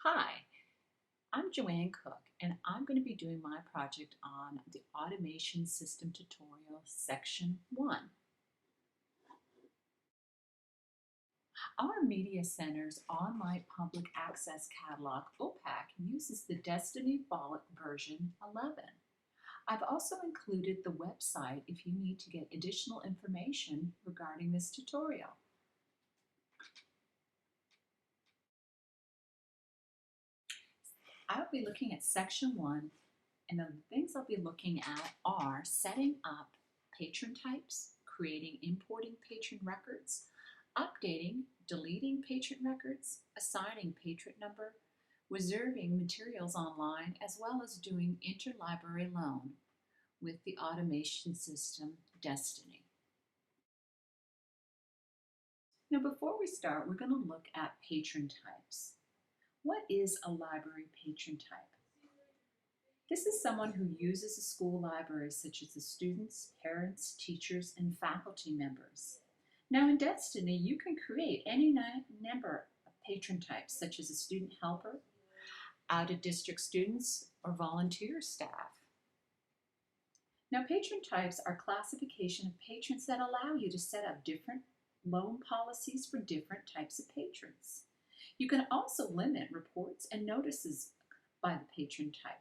Hi, I'm Joanne Cook, and I'm going to be doing my project on the Automation System Tutorial Section 1. Our Media Center's online public access catalog, OPAC, uses the Destiny Vault version 11. I've also included the website if you need to get additional information regarding this tutorial. I'll be looking at Section 1, and the things I'll be looking at are setting up patron types, creating, importing patron records, updating, deleting patron records, assigning patron number, reserving materials online, as well as doing interlibrary loan with the automation system Destiny. Now before we start, we're going to look at patron types. What is a library patron type? This is someone who uses a school library, such as the students, parents, teachers, and faculty members. Now in Destiny, you can create any number of patron types, such as a student helper, out-of-district students, or volunteer staff. Now patron types are classification of patrons that allow you to set up different loan policies for different types of patrons. You can also limit reports and notices by the patron type.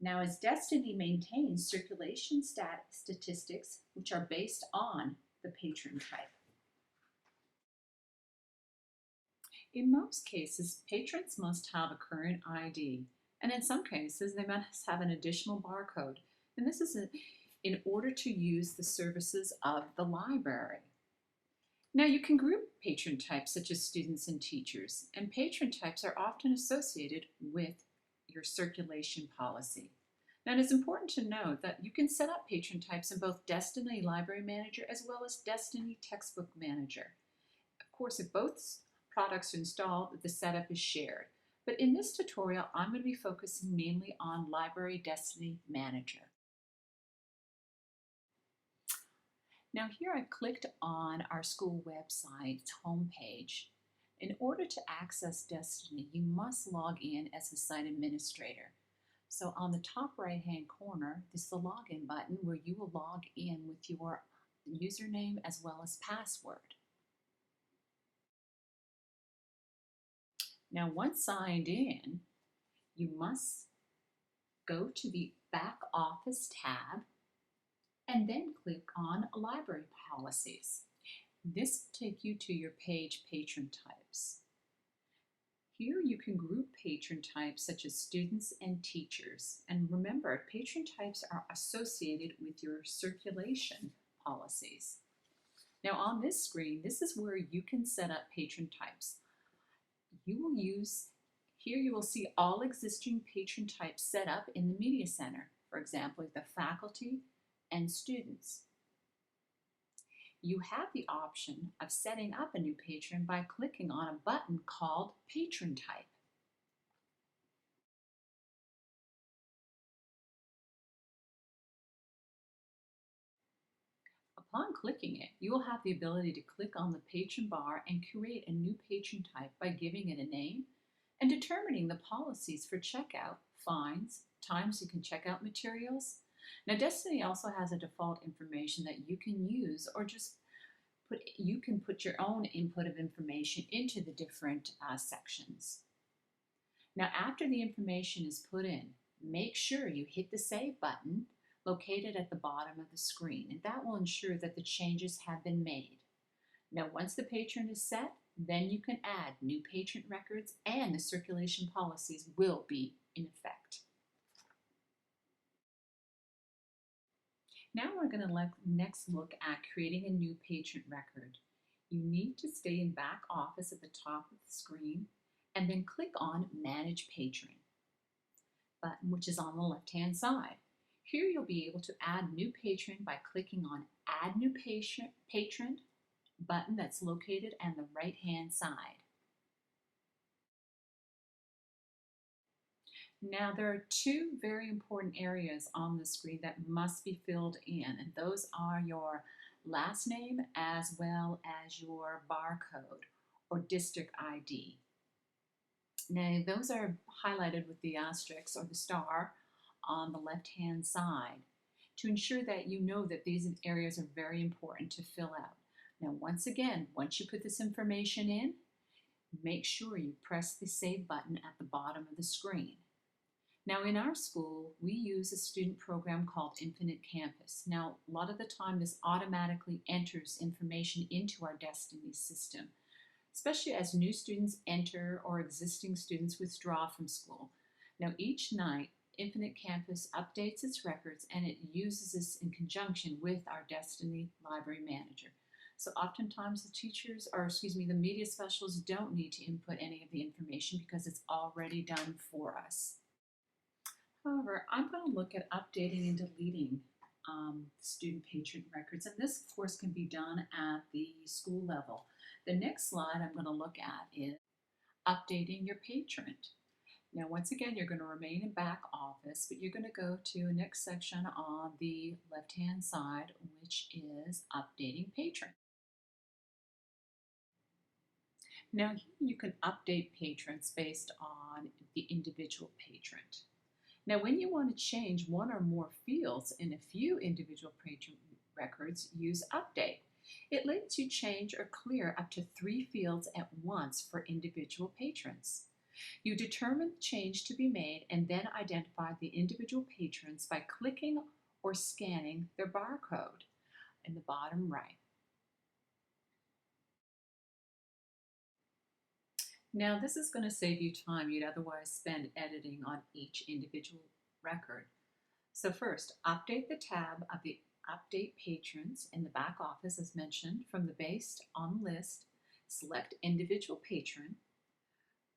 Now, as Destiny maintains circulation statistics, which are based on the patron type. In most cases, patrons must have a current ID, and in some cases, they must have an additional barcode. And this is in order to use the services of the library. Now, you can group patron types such as students and teachers, and patron types are often associated with your circulation policy. Now, it is important to note that you can set up patron types in both Destiny Library Manager as well as Destiny Textbook Manager. Of course, if both products are installed, the setup is shared. But in this tutorial, I'm going to be focusing mainly on Library Destiny Manager. Now here I've clicked on our school website's homepage. In order to access Destiny, you must log in as a site administrator. So on the top right hand corner, this is the login button where you will log in with your username as well as password. Now once signed in, you must go to the Back Office tab and then click on Library Policies. This will take you to your page Patron Types. Here you can group patron types such as students and teachers. And remember, patron types are associated with your circulation policies. Now on this screen, this is where you can set up patron types. Here you will see all existing patron types set up in the Media Center. For example, the faculty and students. You have the option of setting up a new patron by clicking on a button called Patron Type. Upon clicking it, you will have the ability to click on the patron bar and create a new patron type by giving it a name and determining the policies for checkout, fines, times you can check out materials. Now Destiny also has a default information that you can use, or just you can put your own input of information into the different sections. Now after the information is put in, make sure you hit the Save button located at the bottom of the screen, and that will ensure that the changes have been made. Now once the patron is set, then you can add new patron records and the circulation policies will be in effect. Now we're going to next look at creating a new patron record. You need to stay in Back Office at the top of the screen and then click on Manage Patron button, which is on the left-hand side. Here you'll be able to add new patron by clicking on Add New Patron button that's located on the right-hand side. Now there are two very important areas on the screen that must be filled in, and those are your last name as well as your barcode or district ID. Now, those are highlighted with the asterisk or the star on the left-hand side to ensure that you know that these areas are very important to fill out. Now, once again, once you put this information in, make sure you press the Save button at the bottom of the screen. Now, in our school, we use a student program called Infinite Campus. Now, a lot of the time, this automatically enters information into our Destiny system, especially as new students enter or existing students withdraw from school. Now, each night, Infinite Campus updates its records and it uses this in conjunction with our Destiny Library Manager. So oftentimes the the media specialists don't need to input any of the information because it's already done for us. However, I'm going to look at updating and deleting student patron records, and this, of course, can be done at the school level. The next slide I'm going to look at is updating your patron. Now, once again, you're going to remain in back office, but you're going to go to the next section on the left-hand side, which is updating patron. Now, here you can update patrons based on the individual patron. Now, when you want to change one or more fields in a few individual patron records, use Update. It lets you change or clear up to 3 fields at once for individual patrons. You determine the change to be made and then identify the individual patrons by clicking or scanning their barcode in the bottom right. Now, this is going to save you time you'd otherwise spend editing on each individual record. So first, update the tab of the Update Patrons in the back office as mentioned. From the Based on List, select Individual Patron.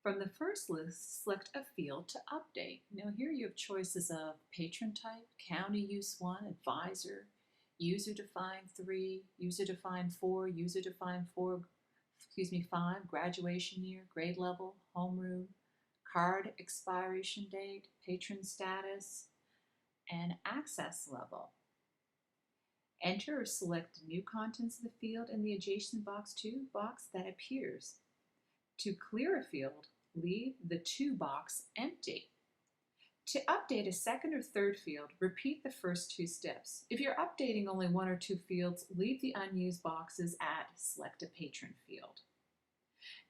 From the first list, select a field to update. Now here you have choices of patron type, county use 1, advisor, user defined 3, user defined 4, user defined 5, graduation year, grade level, homeroom, card expiration date, patron status, and access level. Enter or select new contents of the field in the adjacent box that appears. To clear a field, leave the To box empty. To update a second or third field, repeat the first 2 steps. If you're updating only 1 or 2 fields, leave the unused boxes at Select a Patron field.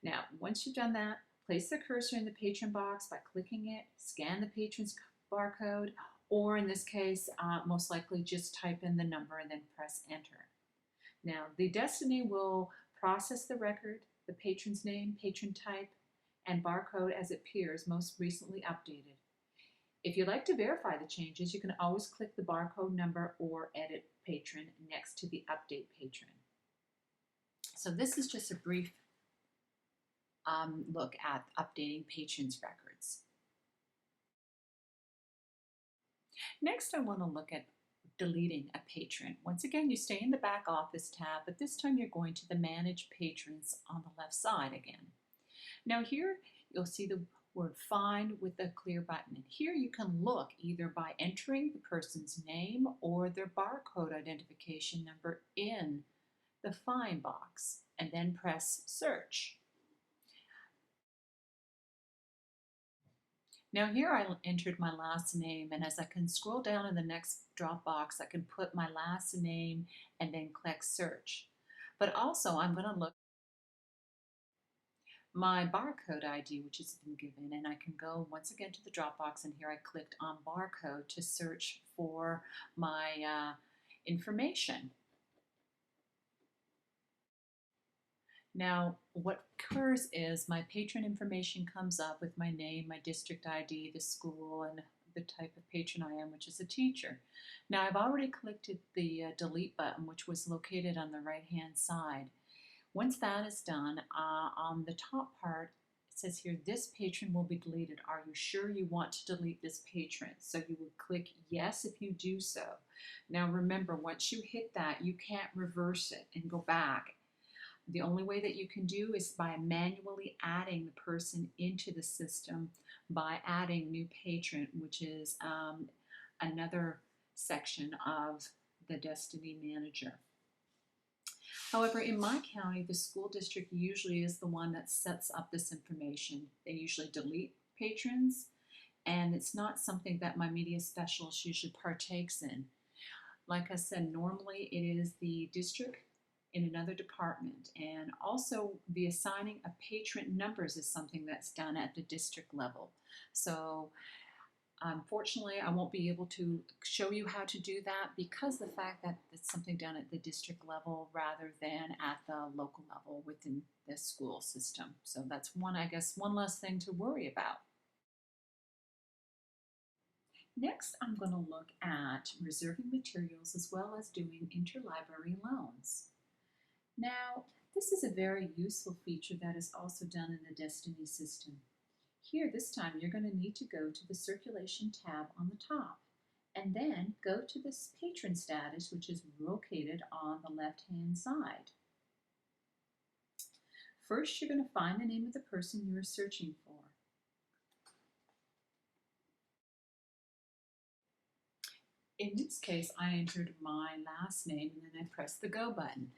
Now, once you've done that, place the cursor in the patron box by clicking it, scan the patron's barcode, or in this case, most likely just type in the number and then press enter. Now, the Destiny will process the record, the patron's name, patron type, and barcode as it appears most recently updated. If you'd like to verify the changes, you can always click the barcode number or edit patron next to the update patron. So this is just a brief look at updating patrons' records. Next, I want to look at deleting a patron. Once again, you stay in the back office tab, but this time you're going to the Manage Patrons on the left side again. Now here, you'll see the word Find with a clear button. And here you can look either by entering the person's name or their barcode identification number in the Find box, and then press Search. Now here I entered my last name, and as I can scroll down in the next drop box, I can put my last name and then click Search. But also I'm going to look my barcode ID, which has been given, and I can go once again to the drop box, and here I clicked on barcode to search for my information. Now, what occurs is my patron information comes up with my name, my district ID, the school, and the type of patron I am, which is a teacher. Now, I've already clicked the delete button, which was located on the right-hand side. Once that is done, on the top part, it says here, this patron will be deleted. Are you sure you want to delete this patron? So you would click yes if you do so. Now remember, once you hit that, you can't reverse it and go back. The only way that you can do is by manually adding the person into the system by adding new patron, which is another section of the Destiny Manager. However, in my county, the school district usually is the one that sets up this information. They usually delete patrons, and it's not something that my media specialist usually partakes in. Like I said, normally it is the district in another department, and also the assigning of patron numbers is something that's done at the district level. So unfortunately, I won't be able to show you how to do that because the fact that it's something done at the district level rather than at the local level within the school system. So that's one, I guess, one less thing to worry about. Next, I'm going to look at reserving materials as well as doing interlibrary loans. Now, this is a very useful feature that is also done in the Destiny system. Here, this time, you're going to need to go to the Circulation tab on the top, and then go to this Patron Status, which is located on the left-hand side. First, you're going to find the name of the person you are searching for. In this case, I entered my last name and then I pressed the Go button.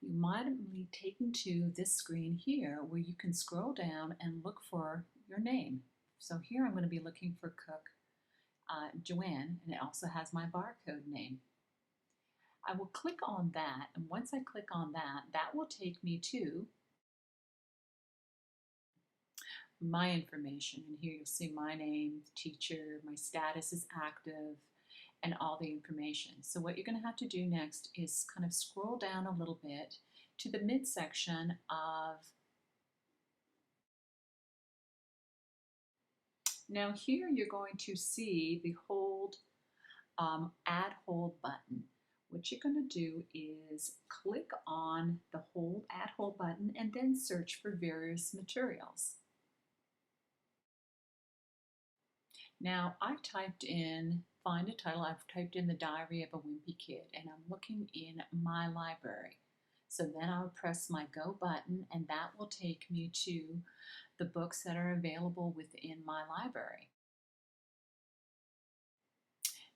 You might be taken to this screen here where you can scroll down and look for your name. So here I'm going to be looking for Cook Joanne, and it also has my barcode name. I will click on that, and once I click on that, that will take me to my information. And here you'll see my name, teacher, my status is active, and all the information. So what you're going to have to do next is kind of scroll down a little bit to the midsection of. Now here you're going to see the hold, add hold button. What you're going to do is click on the add hold button and then search for various materials. Now I've typed in, find a title, I've typed in the Diary of a Wimpy Kid, and I'm looking in my library. So then I'll press my Go button, and that will take me to the books that are available within my library.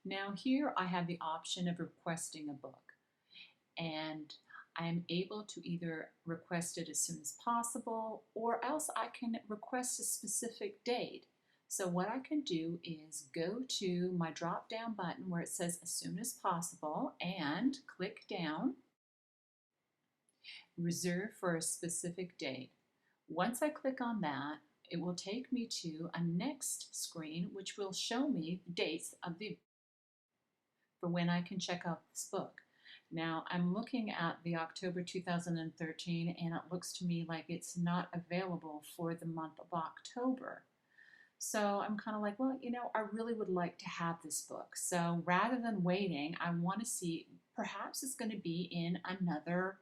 Now here I have the option of requesting a book, and I am able to either request it as soon as possible, or else I can request a specific date. So what I can do is go to my drop down button where it says as soon as possible and click down, reserve for a specific date. Once I click on that, it will take me to a next screen which will show me the dates of for when I can check out this book. Now I'm looking at the October 2013, and it looks to me like it's not available for the month of October. So I'm kind of like, well, I really would like to have this book. So rather than waiting, I want to see, perhaps it's going to be in another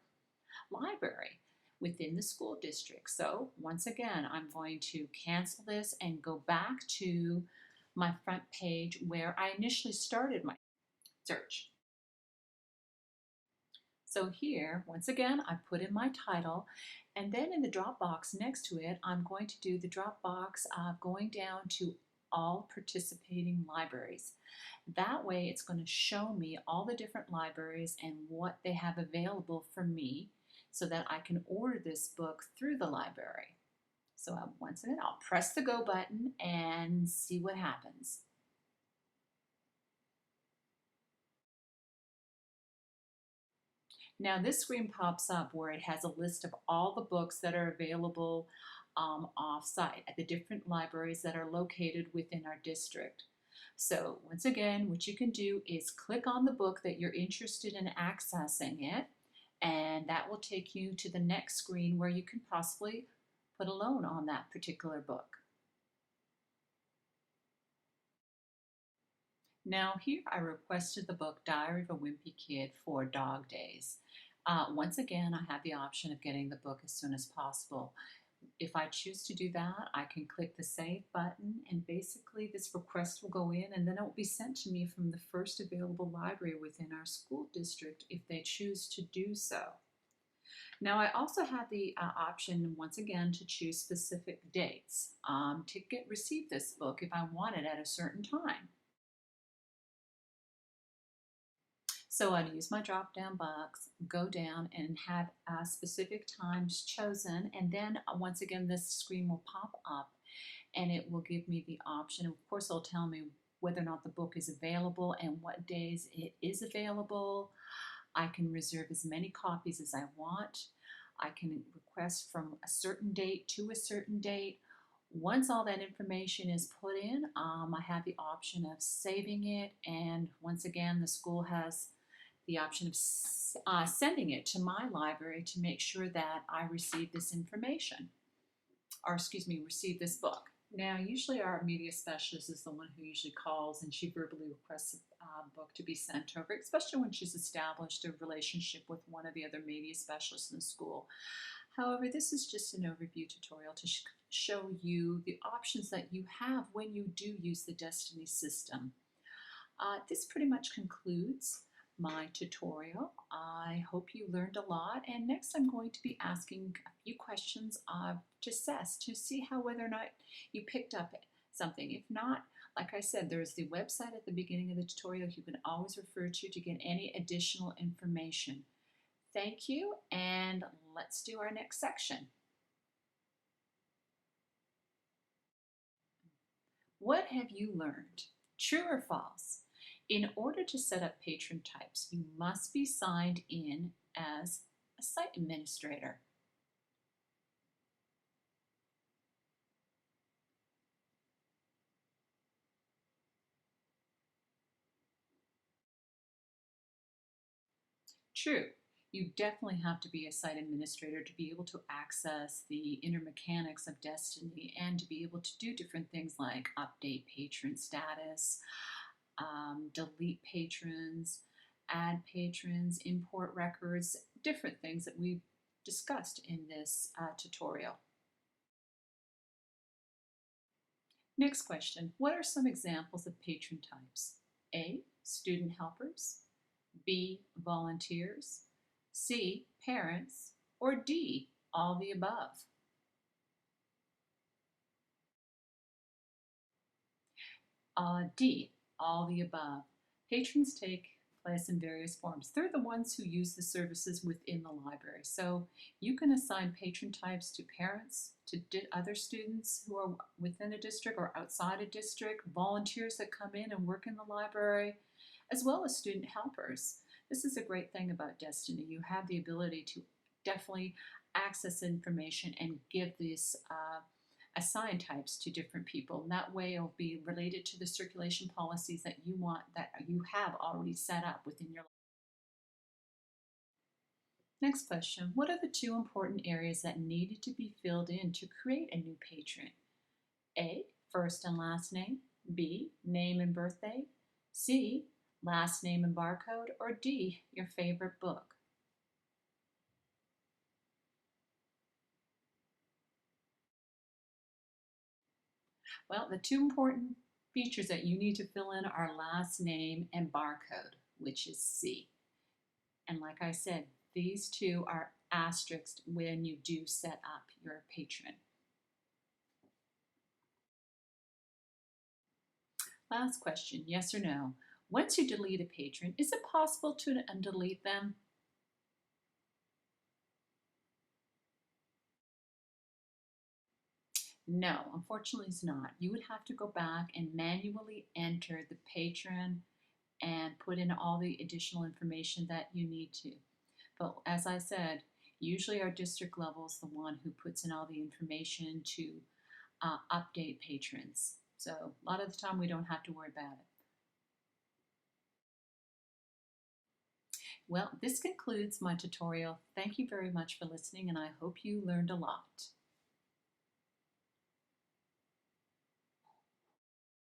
library within the school district. So once again, I'm going to cancel this and go back to my front page where I initially started my search. So here, once again, I put in my title, and then in the drop box next to it, I'm going to do the drop box going down to all participating libraries. That way it's going to show me all the different libraries and what they have available for me so that I can order this book through the library. So once again, I'll press the Go button and see what happens. Now this screen pops up where it has a list of all the books that are available off-site at the different libraries that are located within our district. So once again, what you can do is click on the book that you're interested in accessing it, and that will take you to the next screen where you can possibly put a loan on that particular book. Now here I requested the book Diary of a Wimpy Kid for Dog Days. Once again, I have the option of getting the book as soon as possible. If I choose to do that, I can click the Save button, and basically this request will go in, and then it will be sent to me from the first available library within our school district if they choose to do so. Now I also have the option once again to choose specific dates to receive this book if I want it at a certain time. So I'd use my drop down box, go down and have specific times chosen, and then once again this screen will pop up and it will give me the option. Of course, it'll tell me whether or not the book is available and what days it is available. I can reserve as many copies as I want. I can request from a certain date to a certain date. Once all that information is put in, I have the option of saving it, and once again, the school has the option of sending it to my library to make sure that I receive this information, or excuse me, receive this book. Now, usually our media specialist is the one who usually calls and she verbally requests a book to be sent over, especially when she's established a relationship with one of the other media specialists in the school. However, this is just an overview tutorial to show you the options that you have when you do use the Destiny system. This pretty much concludes my tutorial. I hope you learned a lot, and next I'm going to be asking a few questions to assess to see how whether or not you picked up something. If not, like I said, there's the website at the beginning of the tutorial you can always refer to get any additional information. Thank you, and let's do our next section. What have you learned? True or false? In order to set up patron types, you must be signed in as a site administrator. True. You definitely have to be a site administrator to be able to access the inner mechanics of Destiny and to be able to do different things like update patron status, delete patrons, add patrons, import records, different things that we've discussed in this tutorial. Next question, what are some examples of patron types? A, student helpers, B, volunteers, C, parents, or D, all the above? D, all the above. Patrons take place in various forms. They're the ones who use the services within the library. So you can assign patron types to parents, to other students who are within a district or outside a district, volunteers that come in and work in the library, as well as student helpers. This is a great thing about Destiny. You have the ability to definitely access information and give these assign types to different people. And that way it'll be related to the circulation policies that you want, that you have already set up within your life. Next question, what are the two important areas that needed to be filled in to create a new patron? A, first and last name, B, name and birthday, C, last name and barcode, or D, your favorite book? Well, the two important features that you need to fill in are last name and barcode, which is C. And like I said, these two are asterisked when you do set up your patron. Last question, yes or no? Once you delete a patron, is it possible to undelete them? No, unfortunately it's not. You would have to go back and manually enter the patron and put in all the additional information that you need to. But as I said, usually our district level is the one who puts in all the information to update patrons. So a lot of the time we don't have to worry about it. Well, this concludes my tutorial. Thank you very much for listening, and I hope you learned a lot.